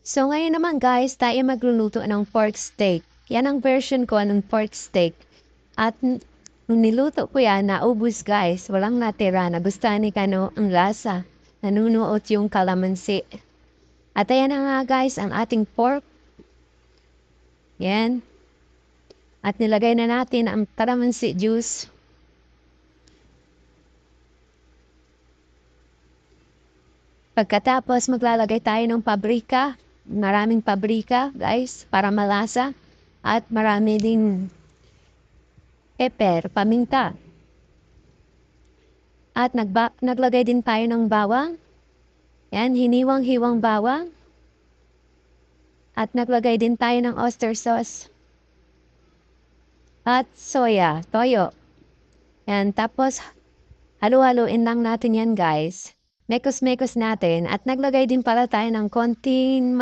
So ngayon naman guys, tayo magluluto ng pork steak. Yan ang version ko ng pork steak. At nung niluto ko yan, naubos guys. Walang natira. Nagustuhan ni Kano ang lasa. Nanunuot yung kalamansi. At ayan na nga guys, ang ating pork. Yan. At nilagay na natin ang kalamansi juice. Pagkatapos maglalagay tayo ng pabrika. Maraming pabrika guys para malasa. At marami din pepper, paminta. At naglagay din tayo ng bawang. Yan, hiniwang-hiwang bawang. At naglagay din tayo ng oyster sauce. At soya, toyo. Yan, tapos halu-haluin lang natin yan guys. Mekos-mekos natin. At naglagay din pala tayo ng konting